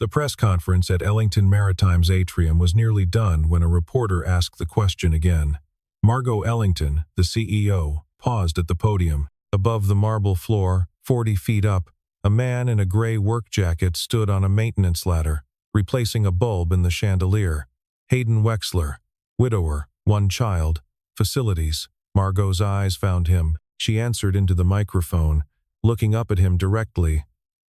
The press conference at Ellington Maritime's atrium was nearly done when a reporter asked the question again. Margot Ellington, the CEO, paused at the podium. Above the marble floor, 40 feet up, a man in a gray work jacket stood on a maintenance ladder, replacing a bulb in the chandelier. Hayden Wexler, widower, one child, facilities. Margot's eyes found him. She answered into the microphone, looking up at him directly.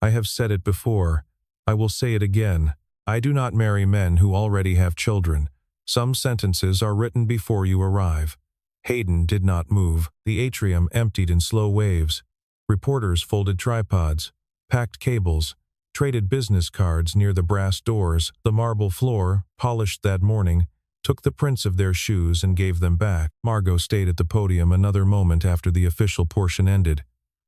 I have said it before. I will say it again. I do not marry men who already have children. Some sentences are written before you arrive. Hayden did not move. The atrium emptied in slow waves. Reporters folded tripods, packed cables, traded business cards near the brass doors. The marble floor, polished that morning, took the prints of their shoes and gave them back. Margot stayed at the podium another moment after the official portion ended.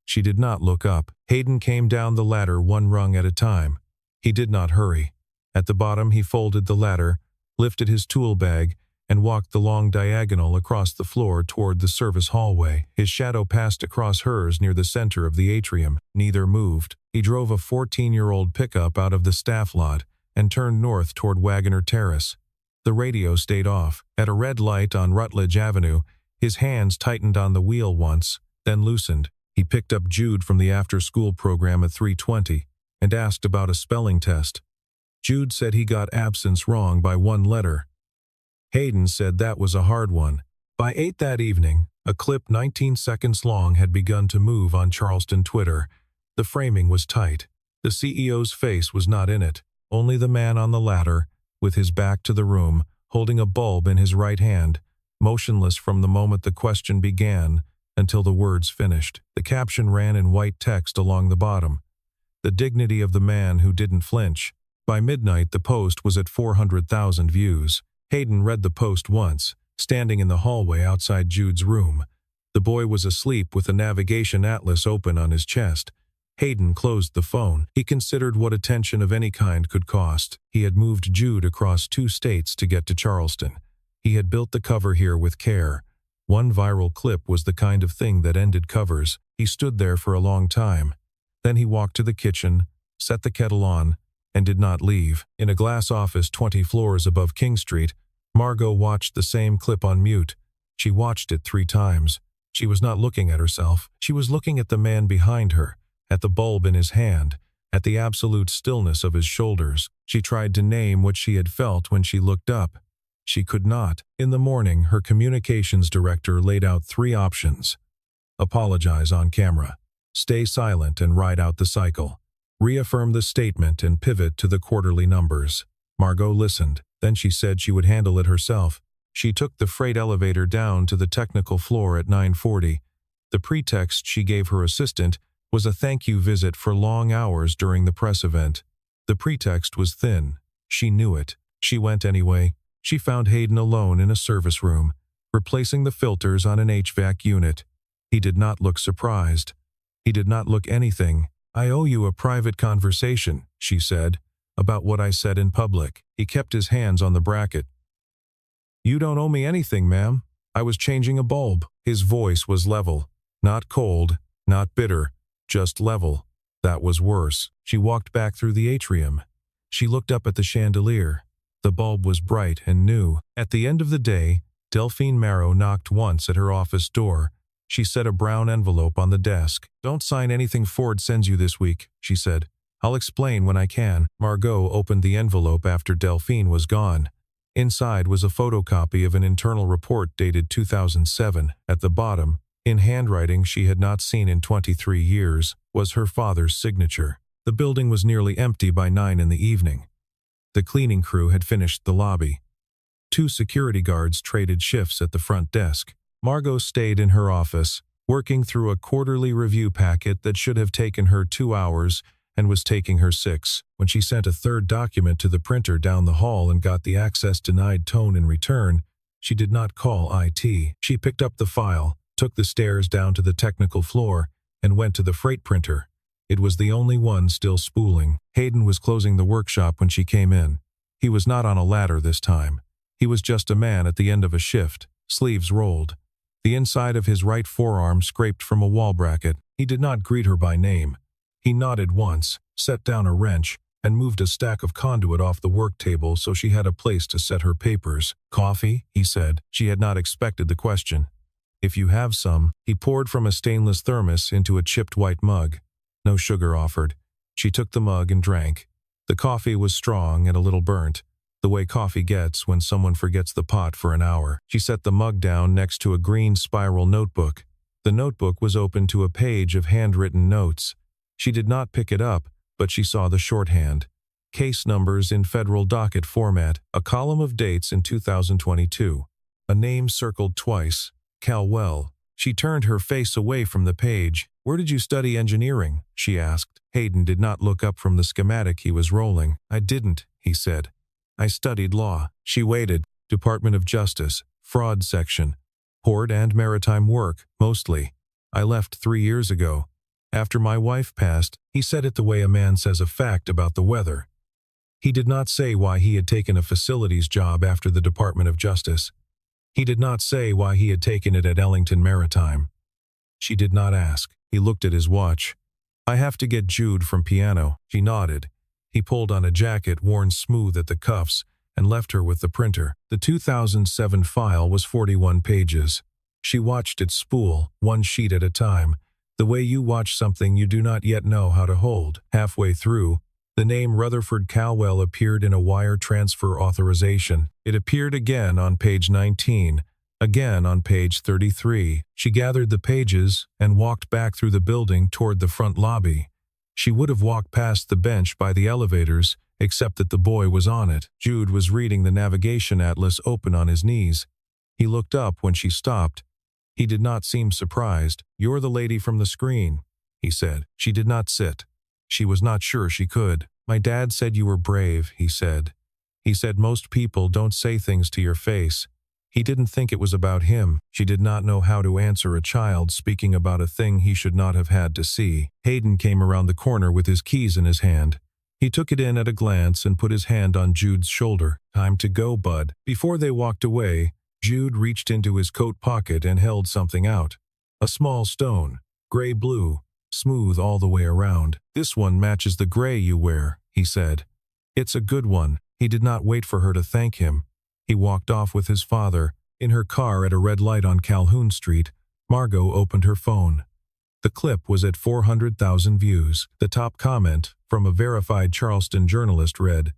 She did not look up. Hayden came down the ladder one rung at a time. He did not hurry. At the bottom he folded the ladder, lifted his tool bag, and walked the long diagonal across the floor toward the service hallway. His shadow passed across hers near the center of the atrium. Neither moved. He drove a 14-year-old pickup out of the staff lot and turned north toward Wagoner Terrace. The radio stayed off. At a red light on Rutledge Avenue, his hands tightened on the wheel once, then loosened. He picked up Jude from the after-school program at 3:20 and asked about a spelling test. Jude said he got absence wrong by one letter. Hayden said that was a hard one. By 8 that evening, a clip 19 seconds long had begun to move on Charleston Twitter. The framing was tight. The CEO's face was not in it, only the man on the ladder, with his back to the room, holding a bulb in his right hand, motionless from the moment the question began until the words finished. The caption ran in white text along the bottom. The dignity of the man who didn't flinch. By midnight, the post was at 400,000 views. Hayden read the post once, standing in the hallway outside Jude's room. The boy was asleep with a navigation atlas open on his chest. Hayden closed the phone. He considered what attention of any kind could cost. He had moved Jude across 2 states to get to Charleston. He had built the cover here with care. One viral clip was the kind of thing that ended covers. He stood there for a long time. Then he walked to the kitchen, set the kettle on, and did not leave. In a glass office 20 floors above King Street, Margot watched the same clip on mute. She watched it 3 times. She was not looking at herself. She was looking at the man behind her, at the bulb in his hand, at the absolute stillness of his shoulders. She tried to name what she had felt when she looked up. She could not. In the morning, her communications director laid out 3 options. Apologize on camera. Stay silent and ride out the cycle. Reaffirm the statement and pivot to the quarterly numbers. Margot listened. Then she said she would handle it herself. She took the freight elevator down to the technical floor at 9:40. The pretext she gave her assistant was a thank you visit for long hours during the press event. The pretext was thin. She knew it. She went anyway. She found Hayden alone in a service room, replacing the filters on an HVAC unit. He did not look surprised. He did not look anything. I owe you a private conversation, she said, about what I said in public. He kept his hands on the bracket. You don't owe me anything, ma'am. I was changing a bulb. His voice was level, not cold, not bitter, just level. That was worse. She walked back through the atrium. She looked up at the chandelier. The bulb was bright and new. At the end of the day, Delphine Marrow knocked once at her office door. She set a brown envelope on the desk. Don't sign anything Ford sends you this week, she said. I'll explain when I can. Margot opened the envelope after Delphine was gone. Inside was a photocopy of an internal report dated 2007. At the bottom, in handwriting she had not seen in 23 years, was her father's signature. The building was nearly empty by 9 in the evening. The cleaning crew had finished the lobby. 2 security guards traded shifts at the front desk. Margot stayed in her office, working through a quarterly review packet that should have taken her 2 hours and was taking her 6. When she sent a 3rd document to the printer down the hall and got the access denied tone in return, she did not call IT. She picked up the file, took the stairs down to the technical floor, and went to the freight printer. It was the only one still spooling. Hayden was closing the workshop when she came in. He was not on a ladder this time. He was just a man at the end of a shift, sleeves rolled. The inside of his right forearm scraped from a wall bracket. He did not greet her by name. He nodded once, set down a wrench, and moved a stack of conduit off the work table so she had a place to set her papers. "Coffee?" he said. She had not expected the question. "If you have some." He poured from a stainless thermos into a chipped white mug. No sugar offered. She took the mug and drank. The coffee was strong and a little burnt, the way coffee gets when someone forgets the pot for an hour. She set the mug down next to a green spiral notebook. The notebook was open to a page of handwritten notes. She did not pick it up, but she saw the shorthand. Case numbers in federal docket format, a column of dates in 2022. A name circled twice, Calwell. She turned her face away from the page. "Where did you study engineering?" she asked. Hayden did not look up from the schematic he was rolling. "I didn't," he said. "I studied law." She waited. Department of Justice, fraud section. Port and maritime work, mostly. "I left 3 years ago. After my wife passed." He said it the way a man says a fact about the weather. He did not say why he had taken a facilities job after the Department of Justice. He did not say why he had taken it at Ellington Maritime. She did not ask. He looked at his watch. "I have to get Jude from piano." She nodded. He pulled on a jacket worn smooth at the cuffs and left her with the printer. The 2007 file was 41 pages. She watched it spool, one sheet at a time, the way you watch something you do not yet know how to hold. Halfway through, the name Rutherford Calwell appeared in a wire transfer authorization. It appeared again on page 19, again on page 33. She gathered the pages and walked back through the building toward the front lobby. She would have walked past the bench by the elevators, except that the boy was on it. Jude was reading the navigation atlas open on his knees. He looked up when she stopped. He did not seem surprised. "You're the lady from the screen," he said. She did not sit. She was not sure she could. "My dad said you were brave," he said. "He said most people don't say things to your face." He didn't think it was about him. She did not know how to answer a child speaking about a thing he should not have had to see. Hayden came around the corner with his keys in his hand. He took it in at a glance and put his hand on Jude's shoulder. "Time to go, bud." Before they walked away, Jude reached into his coat pocket and held something out. A small stone, gray-blue, smooth all the way around. "This one matches the gray you wear," he said. "It's a good one." He did not wait for her to thank him. He walked off with his father. In her car at a red light on Calhoun Street, Margot opened her phone. The clip was at 400,000 views. The top comment, from a verified Charleston journalist, read,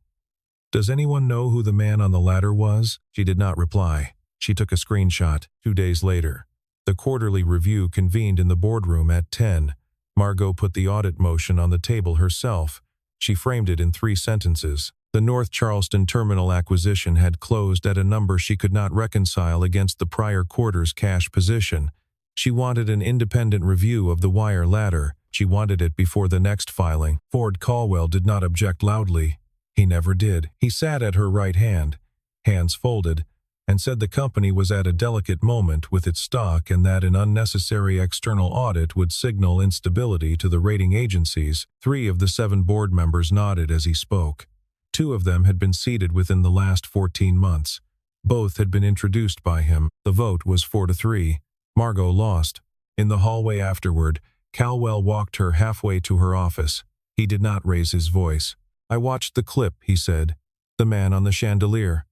"Does anyone know who the man on the ladder was?" She did not reply. She took a screenshot. 2 days later, the quarterly review convened in the boardroom at 10. Margot put the audit motion on the table herself. She framed it in 3 sentences. The North Charleston terminal acquisition had closed at a number she could not reconcile against the prior quarter's cash position. She wanted an independent review of the wire ladder. She wanted it before the next filing. Ford Caldwell did not object loudly. He never did. He sat at her right hand, hands folded, and said the company was at a delicate moment with its stock and that an unnecessary external audit would signal instability to the rating agencies. 3 of the 7 board members nodded as he spoke. 2 of them had been seated within the last 14 months. Both had been introduced by him. The vote was 4-3. Margot lost. In the hallway afterward, Calwell walked her halfway to her office. He did not raise his voice. "I watched the clip," he said. "The man on the chandelier.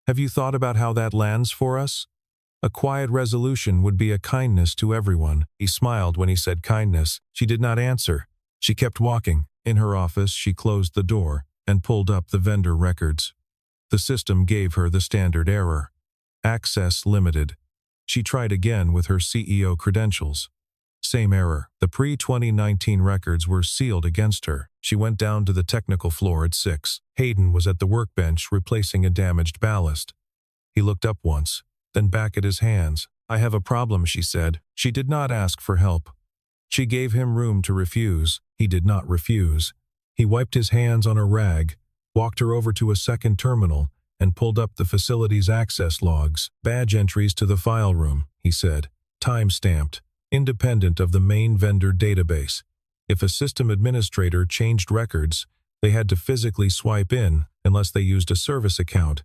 Have you thought about how that lands for us? A quiet resolution would be a kindness to everyone." He smiled when he said kindness. She did not answer. She kept walking. In her office, she closed the door and pulled up the vendor records. The system gave her the standard error. Access limited. She tried again with her CEO credentials. Same error. The pre-2019 records were sealed against her. She went down to the technical floor at 6. Hayden was at the workbench replacing a damaged ballast. He looked up once, then back at his hands. "I have a problem," she said. She did not ask for help. She gave him room to refuse. He did not refuse. He wiped his hands on a rag, walked her over to a second terminal, and pulled up the facility's access logs. "Badge entries to the file room," he said. "Time-stamped, independent of the main vendor database. If a system administrator changed records, they had to physically swipe in, unless they used a service account.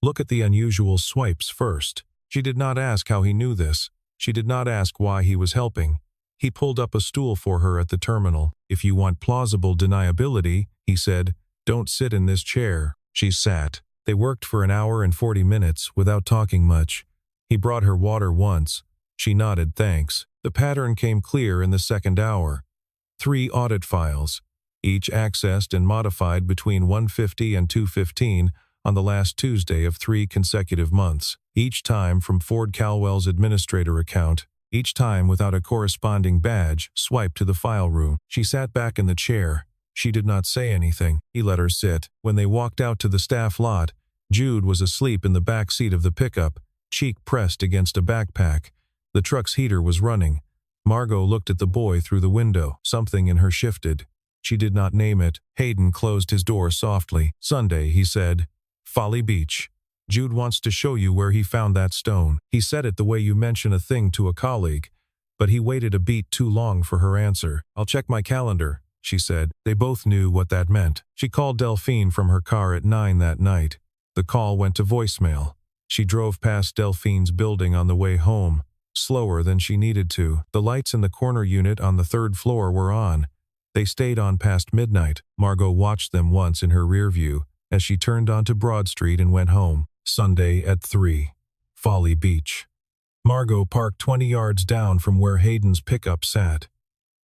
Look at the unusual swipes first." She did not ask how he knew this. She did not ask why he was helping. He pulled up a stool for her at the terminal. "If you want plausible deniability," he said, "Don't sit in this chair." She sat. They worked for an hour and 40 minutes without talking much. He brought her water once. She nodded thanks. The pattern came clear in the second hour. 3 audit files, each accessed and modified between 1:50 and 2:15 on the last Tuesday of 3 consecutive months, each time from Ford Calwell's administrator account, each time without a corresponding badge swiped to the file room. She sat back in the chair. She did not say anything. He let her sit. When they walked out to the staff lot, Jude was asleep in the back seat of the pickup, cheek pressed against a backpack. The truck's heater was running. Margot looked at the boy through the window. Something in her shifted. She did not name it. Hayden closed his door softly. "Sunday," he said. "Folly Beach. Jude wants to show you where he found that stone." He said it the way you mention a thing to a colleague, but he waited a beat too long for her answer. "I'll check my calendar," she said. They both knew what that meant. She called Delphine from her car at 9 that night. The call went to voicemail. She drove past Delphine's building on the way home, slower than she needed to. The lights in the corner unit on the 3rd floor were on. They stayed on past midnight. Margot watched them once in her rear view as she turned onto Broad Street and went home. Sunday at 3. Folly Beach. Margot parked 20 yards down from where Hayden's pickup sat.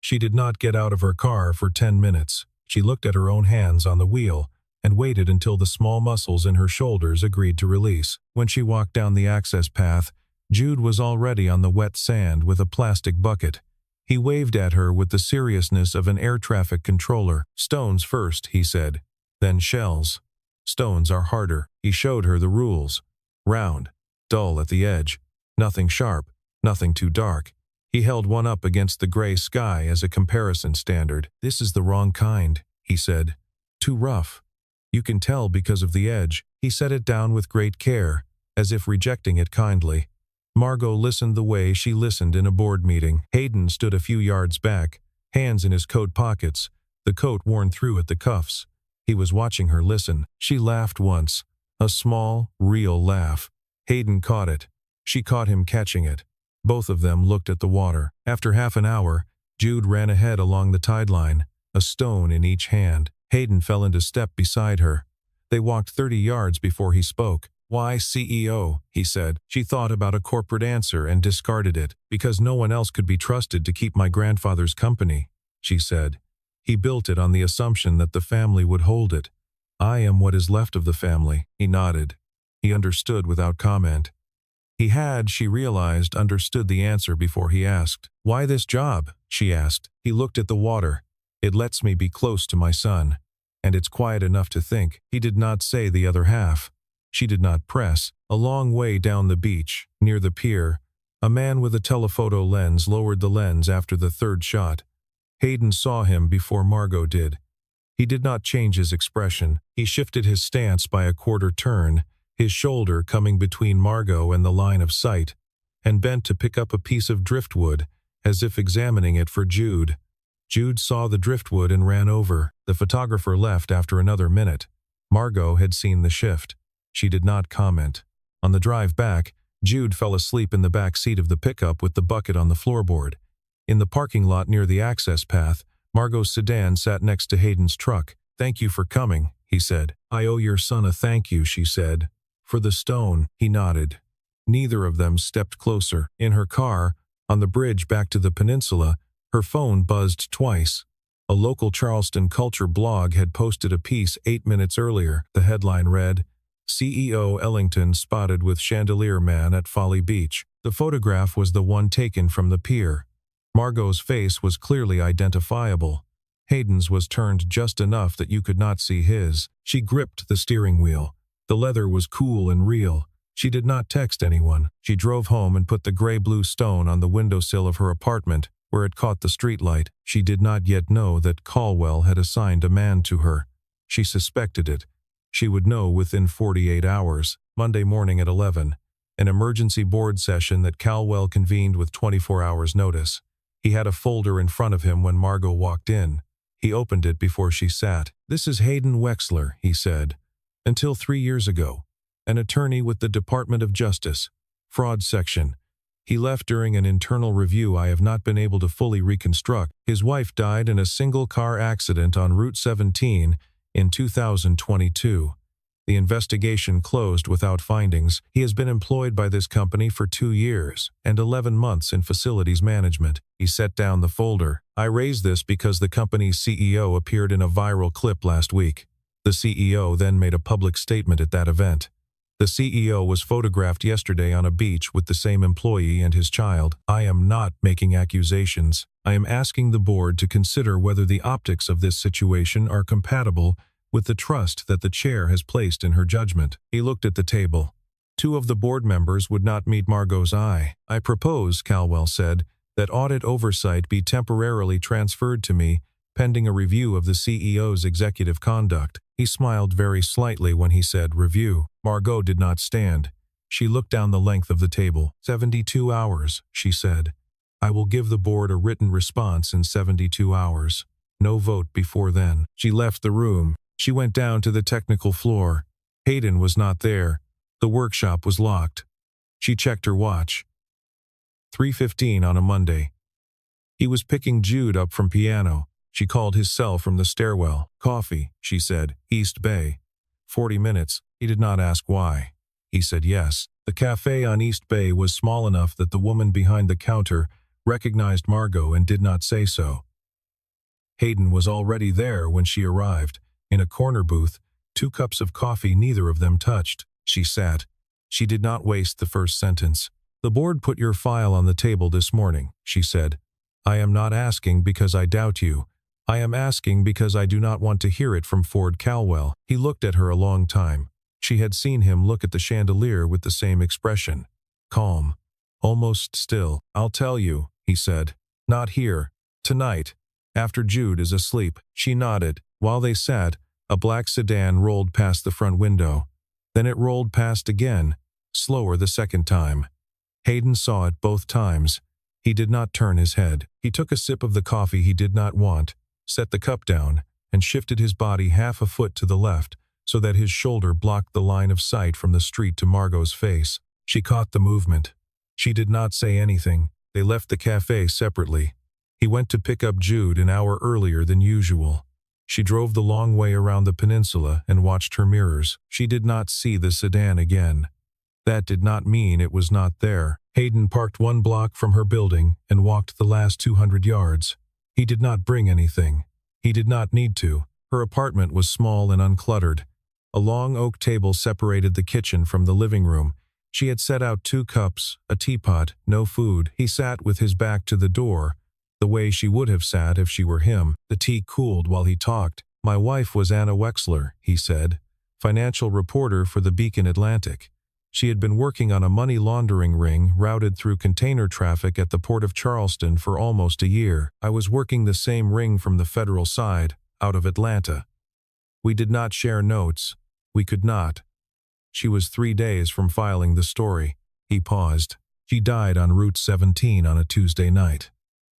She did not get out of her car for 10 minutes. She looked at her own hands on the wheel and waited until the small muscles in her shoulders agreed to release. When she walked down the access path, Jude was already on the wet sand with a plastic bucket. He waved at her with the seriousness of an air traffic controller. "Stones first," he said, "then shells. Stones are harder." He showed her the rules. Round, dull at the edge, nothing sharp, nothing too dark. He held one up against the gray sky as a comparison standard. "This is the wrong kind," he said. "Too rough. You can tell because of the edge." He set it down with great care, as if rejecting it kindly. Margot listened the way she listened in a board meeting. Hayden stood a few yards back, hands in his coat pockets, the coat worn through at the cuffs. He was watching her listen. She laughed once, a small, real laugh. Hayden caught it. She caught him catching it. Both of them looked at the water. After half an hour, Jude ran ahead along the tide line, a stone in each hand. Hayden fell into step beside her. They walked 30 yards before he spoke. "Why CEO?" he said. She thought about a corporate answer and discarded it. "Because no one else could be trusted to keep my grandfather's company," she said. "He built it on the assumption that the family would hold it. I am what is left of the family." He nodded. He understood without comment. He had, she realized, understood the answer before he asked. "Why this job?" she asked. He looked at the water. "It lets me be close to my son. And it's quiet enough to think." He did not say the other half. She did not press. A long way down the beach, near the pier, a man with a telephoto lens lowered the lens after the 3rd shot. Hayden saw him before Margot did. He did not change his expression. He shifted his stance by a quarter turn, his shoulder coming between Margot and the line of sight, and bent to pick up a piece of driftwood, as if examining it for Jude. Jude saw the driftwood and ran over. The photographer left after another minute. Margot had seen the shift. She did not comment. On the drive back, Jude fell asleep in the back seat of the pickup with the bucket on the floorboard. In the parking lot near the access path, Margot's sedan sat next to Hayden's truck. "Thank you for coming," he said. "I owe your son a thank you," she said. "For the stone," he nodded. Neither of them stepped closer. In her car, on the bridge back to the peninsula, her phone buzzed twice. A local Charleston culture blog had posted a piece 8 minutes earlier. The headline read, "CEO Ellington spotted with chandelier man at Folly Beach." The photograph was the one taken from the pier. Margot's face was clearly identifiable. Hayden's was turned just enough that you could not see his. She gripped the steering wheel. The leather was cool and real. She did not text anyone. She drove home and put the gray-blue stone on the windowsill of her apartment, where it caught the streetlight. She did not yet know that Caldwell had assigned a man to her. She suspected it. She would know within 48 hours, Monday morning at 11, an emergency board session that Caldwell convened with 24 hours' notice. He had a folder in front of him when Margot walked in. He opened it before she sat. "This is Hayden Wexler," he said. "Until 3 years ago. An attorney with the Department of Justice. Fraud section. He left during an internal review I have not been able to fully reconstruct. His wife died in a single-car accident on Route 17 in 2022. The investigation closed without findings. He has been employed by this company for 2 years and 11 months in facilities management. He set down the folder. I raise this because the company's CEO appeared in a viral clip last week. The CEO then made a public statement at that event. The CEO was photographed yesterday on a beach with the same employee and his child. I am not making accusations. I am asking the board to consider whether the optics of this situation are compatible with the trust that the chair has placed in her judgment. He looked at the table. 2 of the board members would not meet Margot's eye. I propose, Caldwell said, that audit oversight be temporarily transferred to me, pending a review of the CEO's executive conduct. He smiled very slightly when he said review. Margot did not stand. She looked down the length of the table. 72 hours, she said. I will give the board a written response in 72 hours. No vote before then. She left the room. She went down to the technical floor. Hayden was not there. The workshop was locked. She checked her watch. 3:15 on a Monday. He was picking Jude up from piano. She called his cell from the stairwell. Coffee, she said. East Bay. 40 minutes. He did not ask why. He said yes. The cafe on East Bay was small enough that the woman behind the counter recognized Margot and did not say so. Hayden was already there when she arrived. In a corner booth, 2 cups of coffee neither of them touched. She sat. She did not waste the first sentence. The board put your file on the table this morning, she said. I am not asking because I doubt you. I am asking because I do not want to hear it from Ford Caldwell. He looked at her a long time. She had seen him look at the chandelier with the same expression. Calm. Almost still. I'll tell you, he said. Not here. Tonight. After Jude is asleep. She nodded. While they sat, a black sedan rolled past the front window. Then it rolled past again, slower the second time. Hayden saw it both times. He did not turn his head. He took a sip of the coffee he did not want, set the cup down, and shifted his body half a foot to the left so that his shoulder blocked the line of sight from the street to Margot's face. She caught the movement. She did not say anything. They left the cafe separately. He went to pick up Jude an hour earlier than usual. She drove the long way around the peninsula and watched her mirrors. She did not see the sedan again. That did not mean it was not there. Hayden parked 1 block from her building and walked the last 200 yards. He did not bring anything. He did not need to. Her apartment was small and uncluttered. A long oak table separated the kitchen from the living room. She had set out 2 cups, a teapot, no food. He sat with his back to the door, the way she would have sat if she were him. The tea cooled while he talked. My wife was Anna Wexler, he said, financial reporter for the Beacon Atlantic. She had been working on a money laundering ring routed through container traffic at the port of Charleston for almost a year. I was working the same ring from the federal side, out of Atlanta. We did not share notes. We could not. She was 3 days from filing the story. He paused. She died on Route 17 on a Tuesday night.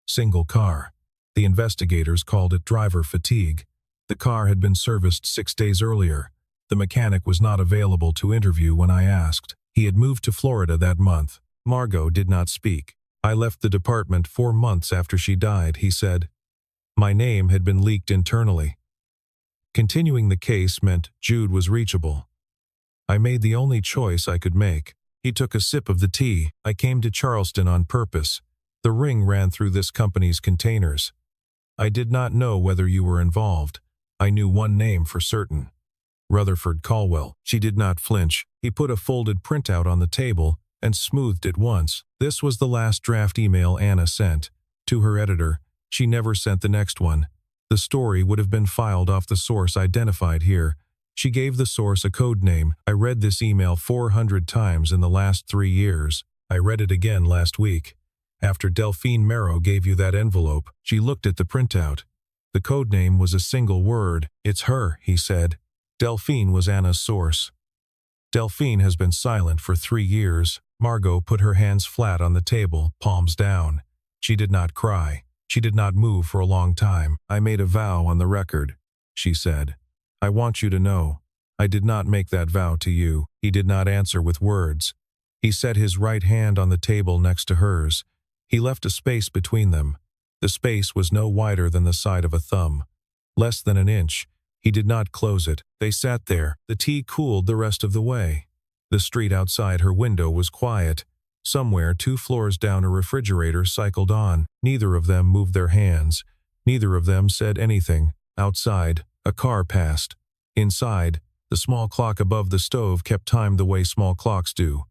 Single car. The investigators called it driver fatigue. The car had been serviced 6 days earlier. The mechanic was not available to interview when I asked. He had moved to Florida that month. Margot did not speak. I left the department 4 months after she died, he said. My name had been leaked internally. Continuing the case meant Jude was reachable. I made the only choice I could make. He took a sip of the tea. I came to Charleston on purpose. The ring ran through this company's containers. I did not know whether you were involved. I knew one name for certain. Rutherford Caldwell. She did not flinch. He put a folded printout on the table and smoothed it once. This was the last draft email Anna sent. To her editor, she never sent the next one. The story would have been filed off the source identified here. She gave the source a code name. I read this email 400 times in the last 3 years. I read it again last week. After Delphine Merrow gave you that envelope, she looked at the printout. The code name was a single word. It's her, he said. Delphine was Anna's source. Delphine has been silent for 3 years. Margot put her hands flat on the table, palms down. She did not cry. She did not move for a long time. I made a vow on the record, she said. I want you to know. I did not make that vow to you. He did not answer with words. He set his right hand on the table next to hers. He left a space between them. The space was no wider than the side of a thumb. Less than an inch. He did not close it. They sat there. The tea cooled the rest of the way. The street outside her window was quiet. Somewhere 2 floors down a refrigerator cycled on. Neither of them moved their hands. Neither of them said anything. Outside, a car passed. Inside, the small clock above the stove kept time the way small clocks do.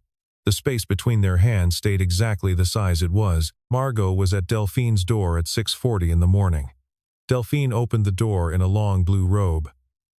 The space between their hands stayed exactly the size it was. Margot was at Delphine's door at 6:40 in the morning. Delphine opened the door in a long blue robe.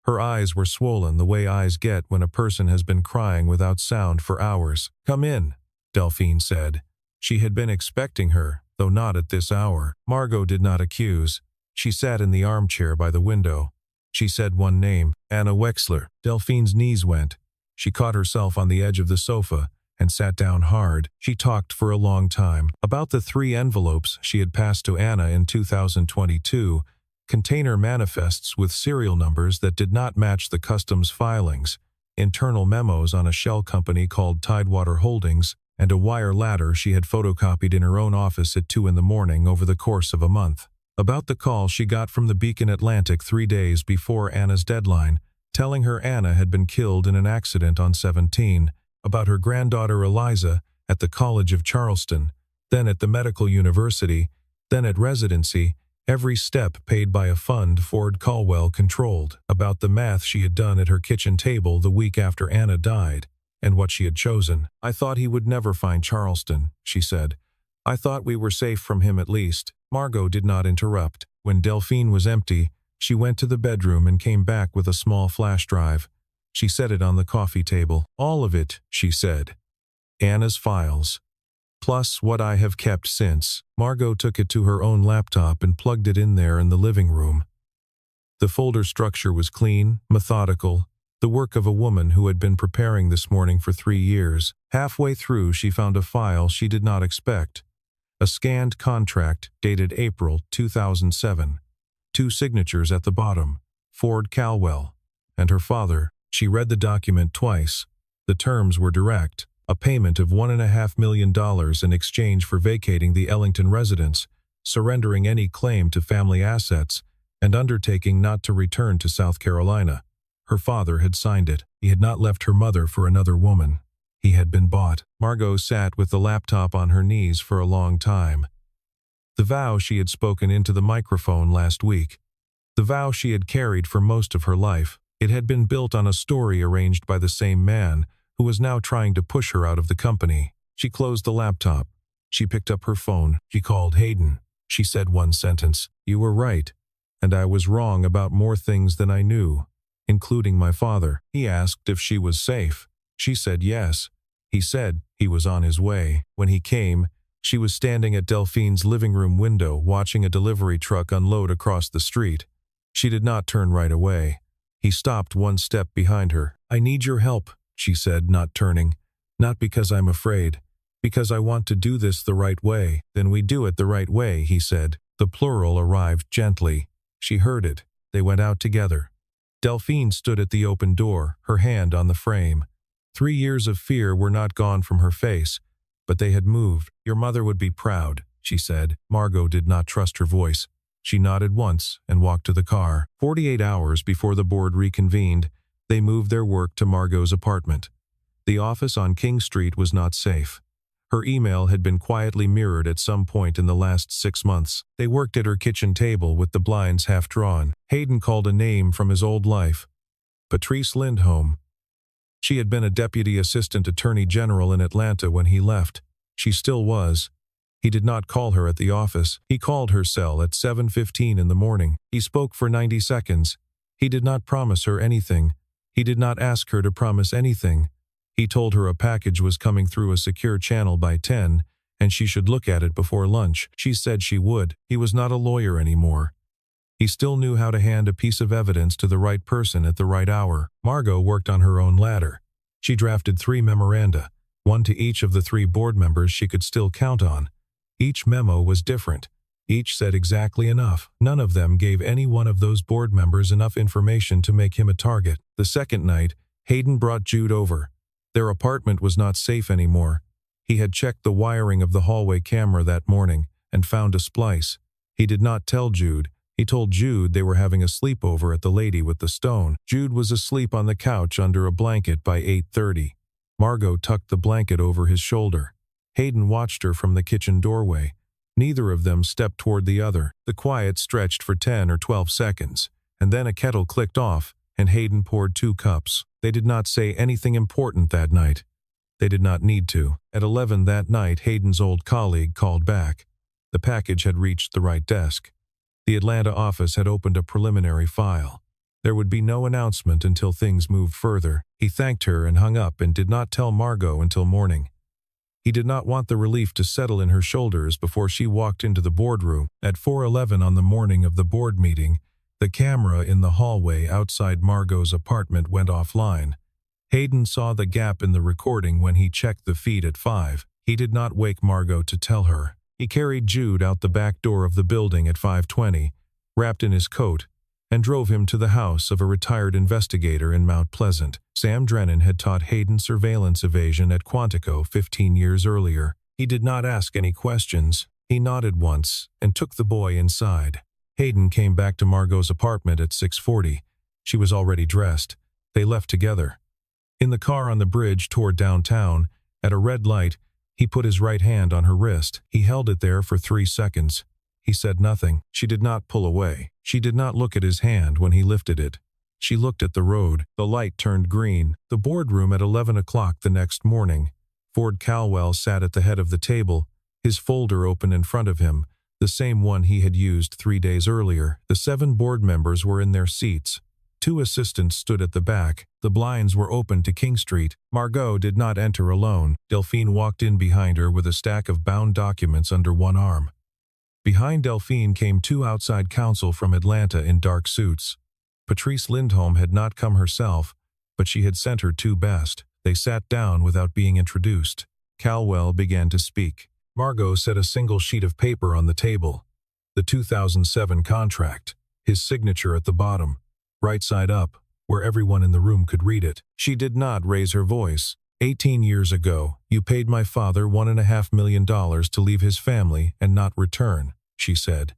Her eyes were swollen the way eyes get when a person has been crying without sound for hours. "Come in," Delphine said. She had been expecting her, though not at this hour. Margot did not accuse. She sat in the armchair by the window. She said one name, Anna Wexler. Delphine's knees went. She caught herself on the edge of the sofa and sat down hard. She talked for a long time about the 3 envelopes she had passed to Anna in 2022, container manifests with serial numbers that did not match the customs filings, internal memos on a shell company called Tidewater Holdings, and a wire ladder she had photocopied in her own office at 2 in the morning over the course of a month. About the call she got from the Beacon Atlantic 3 days before Anna's deadline, telling her Anna had been killed in an accident on 17, about her granddaughter Eliza at the College of Charleston, then at the medical university, then at residency, every step paid by a fund Ford Caldwell controlled, about the math she had done at her kitchen table the week after Anna died, and what she had chosen. "I thought he would never find Charleston," she said. "I thought we were safe from him at least." Margot did not interrupt. When Delphine was empty, she went to the bedroom and came back with a small flash drive. She set it on the coffee table. "All of it," she said. "Anna's files. Plus what I have kept since." Margot took it to her own laptop and plugged it in there in the living room. The folder structure was clean, methodical, the work of a woman who had been preparing this morning for 3 years. Halfway through, she found a file she did not expect. A scanned contract dated April 2007. 2 signatures at the bottom, Ford Caldwell and her father. She read the document twice. The terms were direct. A payment of $1.5 million in exchange for vacating the Ellington residence, surrendering any claim to family assets, and undertaking not to return to South Carolina. Her father had signed it. He had not left her mother for another woman. He had been bought. Margot sat with the laptop on her knees for a long time. The vow she had spoken into the microphone last week. The vow she had carried for most of her life. It had been built on a story arranged by the same man, who was now trying to push her out of the company. She closed the laptop. She picked up her phone. She called Hayden. She said one sentence. "You were right, and I was wrong about more things than I knew, including my father." He asked if she was safe. She said yes. He said he was on his way. When he came, she was standing at Delphine's living room window watching a delivery truck unload across the street. She did not turn right away. He stopped 1 step behind her. "I need your help," she said, not turning. "Not because I'm afraid. Because I want to do this the right way." "Then we do it the right way," he said. The plural arrived gently. She heard it. They went out together. Delphine stood at the open door, her hand on the frame. 3 years of fear were not gone from her face, but they had moved. "Your mother would be proud," she said. Margot did not trust her voice. She nodded once and walked to the car. 48 hours before the board reconvened, they moved their work to Margot's apartment. The office on King Street was not safe. Her email had been quietly mirrored at some point in the last 6 months. They worked at her kitchen table with the blinds half drawn. Hayden called a name from his old life. Patrice Lindholm. She had been a deputy assistant attorney general in Atlanta when he left. She still was. He did not call her at the office. He called her cell at 7:15 in the morning. He spoke for 90 seconds. He did not promise her anything. He did not ask her to promise anything. He told her a package was coming through a secure channel by 10, and she should look at it before lunch. She said she would. He was not a lawyer anymore. He still knew how to hand a piece of evidence to the right person at the right hour. Margot worked on her own ladder. She drafted 3 memoranda, 1 to each of the 3 board members she could still count on. Each memo was different. Each said exactly enough. None of them gave any one of those board members enough information to make him a target. The second night, Hayden brought Jude over. Their apartment was not safe anymore. He had checked the wiring of the hallway camera that morning and found a splice. He did not tell Jude. He told Jude they were having a sleepover at the Lady with the Stone. Jude was asleep on the couch under a blanket by 8:30. Margot tucked the blanket over his shoulder. Hayden watched her from the kitchen doorway. Neither of them stepped toward the other. The quiet stretched for 10 or 12 seconds, and then a kettle clicked off, and Hayden poured 2 cups. They did not say anything important that night. They did not need to. At 11 that night, Hayden's old colleague called back. The package had reached the right desk. The Atlanta office had opened a preliminary file. There would be no announcement until things moved further. He thanked her and hung up and did not tell Margot until morning. He did not want the relief to settle in her shoulders before she walked into the boardroom. At 4:11 on the morning of the board meeting, the camera in the hallway outside Margot's apartment went offline. Hayden saw the gap in the recording when he checked the feed at 5. He did not wake Margot to tell her. He carried Jude out the back door of the building at 5:20, wrapped in his coat, and drove him to the house of a retired investigator in Mount Pleasant. Sam Drennan had taught Hayden surveillance evasion at Quantico 15 years earlier. He did not ask any questions. He nodded once and took the boy inside. Hayden came back to Margot's apartment at 6:40. She was already dressed. They left together. In the car on the bridge toward downtown, at a red light, he put his right hand on her wrist. He held it there for 3 seconds. He said nothing. She did not pull away. She did not look at his hand when he lifted it. She looked at the road. The light turned green. The boardroom at 11 o'clock the next morning. Ford Calwell sat at the head of the table, his folder open in front of him, the same one he had used 3 days earlier. The 7 board members were in their seats. 2 assistants stood at the back. The blinds were open to King Street. Margot did not enter alone. Delphine walked in behind her with a stack of bound documents under one arm. Behind Delphine came 2 outside counsel from Atlanta in dark suits. Patrice Lindholm had not come herself, but she had sent her 2 best. They sat down without being introduced. Calwell began to speak. Margot set a single sheet of paper on the table. The 2007 contract, his signature at the bottom, right side up, where everyone in the room could read it. She did not raise her voice. 18 years ago, you paid my father $1.5 million to leave his family and not return, she said.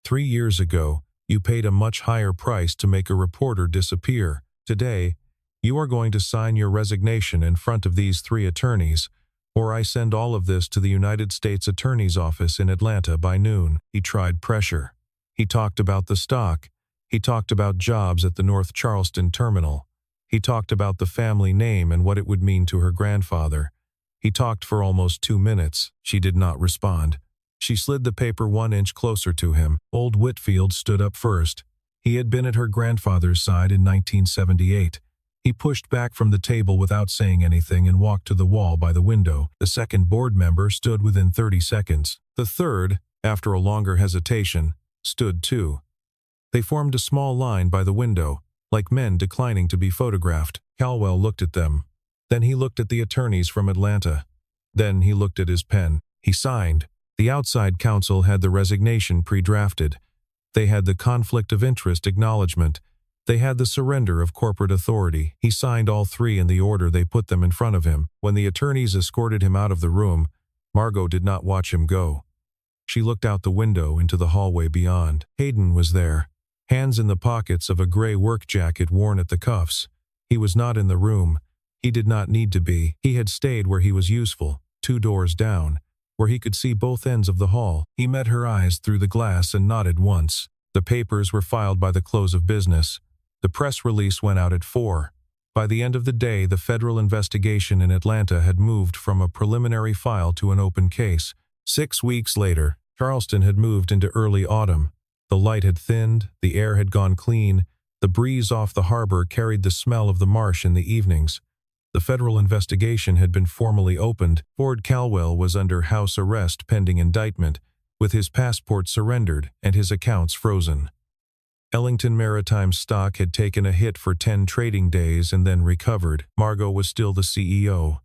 3 years ago, you paid a much higher price to make a reporter disappear. Today, you are going to sign your resignation in front of these 3 attorneys, or I send all of this to the United States Attorney's Office in Atlanta by noon. He tried pressure. He talked about the stock. He talked about jobs at the North Charleston terminal. He talked about the family name and what it would mean to her grandfather. He talked for almost 2 minutes. She did not respond. She slid the paper 1 inch closer to him. Old Whitfield stood up first. He had been at her grandfather's side in 1978. He pushed back from the table without saying anything and walked to the wall by the window. The second board member stood within 30 seconds. The third, after a longer hesitation, stood too. They formed a small line by the window, like men declining to be photographed. Calwell looked at them. Then he looked at the attorneys from Atlanta. Then he looked at his pen. He signed. The outside counsel had the resignation pre-drafted. They had the conflict of interest acknowledgement. They had the surrender of corporate authority. He signed all 3 in the order they put them in front of him. When the attorneys escorted him out of the room, Margot did not watch him go. She looked out the window into the hallway beyond. Hayden was there, hands in the pockets of a gray work jacket worn at the cuffs. He was not in the room. He did not need to be. He had stayed where he was useful, 2 doors down, where he could see both ends of the hall. He met her eyes through the glass and nodded once. The papers were filed by the close of business. The press release went out at 4. By the end of the day, the federal investigation in Atlanta had moved from a preliminary file to an open case. 6 weeks later, Charleston had moved into early autumn. The light had thinned, the air had gone clean, the breeze off the harbor carried the smell of the marsh in the evenings. The federal investigation had been formally opened. Ford Calwell was under house arrest pending indictment, with his passport surrendered and his accounts frozen. Ellington Maritime stock had taken a hit for 10 trading days and then recovered. Margot was still the CEO.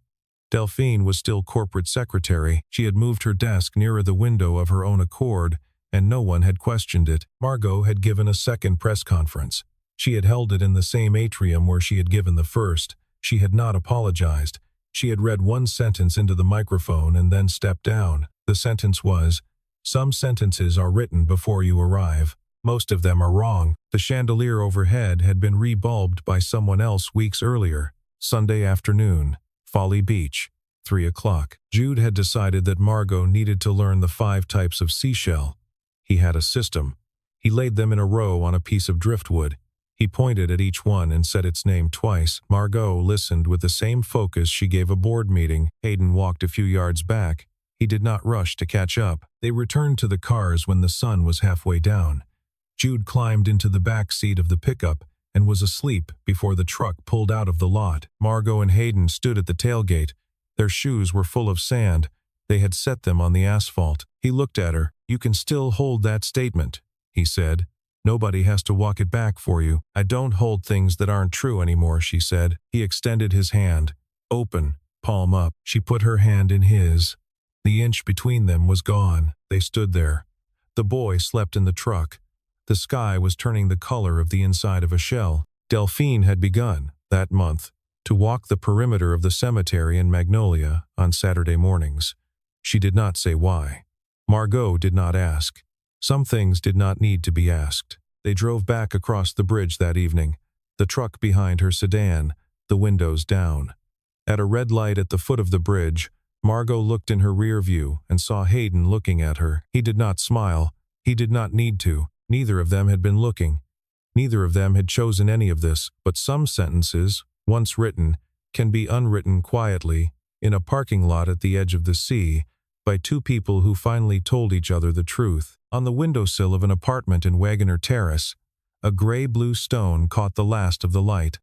Delphine was still corporate secretary. She had moved her desk nearer the window of her own accord, and no one had questioned it. Margot had given a second press conference. She had held it in the same atrium where she had given the first. She had not apologized. She had read 1 sentence into the microphone and then stepped down. The sentence was, "Some sentences are written before you arrive." Most of them are wrong. The chandelier overhead had been rebulbed by someone else weeks earlier. Sunday afternoon, Folly Beach, 3 o'clock. Jude had decided that Margot needed to learn the 5 types of seashell. He had a system. He laid them in a row on a piece of driftwood. He pointed at each one and said its name twice. Margot listened with the same focus she gave a board meeting. Hayden walked a few yards back. He did not rush to catch up. They returned to the cars when the sun was halfway down. Jude climbed into the back seat of the pickup and was asleep before the truck pulled out of the lot. Margot and Hayden stood at the tailgate. Their shoes were full of sand. They had set them on the asphalt. He looked at her. "You can still hold that statement," he said. "Nobody has to walk it back for you." "I don't hold things that aren't true anymore," she said. He extended his hand. "Open, palm up." She put her hand in his. The inch between them was gone. They stood there. The boy slept in the truck. The sky was turning the color of the inside of a shell. Delphine had begun, that month, to walk the perimeter of the cemetery in Magnolia on Saturday mornings. She did not say why. Margot did not ask. Some things did not need to be asked. They drove back across the bridge that evening, the truck behind her sedan, the windows down. At a red light at the foot of the bridge, Margot looked in her rear view and saw Hayden looking at her. He did not smile. He did not need to. Neither of them had been looking. Neither of them had chosen any of this, but some sentences, once written, can be unwritten quietly, in a parking lot at the edge of the sea, by 2 people who finally told each other the truth. On the windowsill of an apartment in Wagoner Terrace, a gray-blue stone caught the last of the light.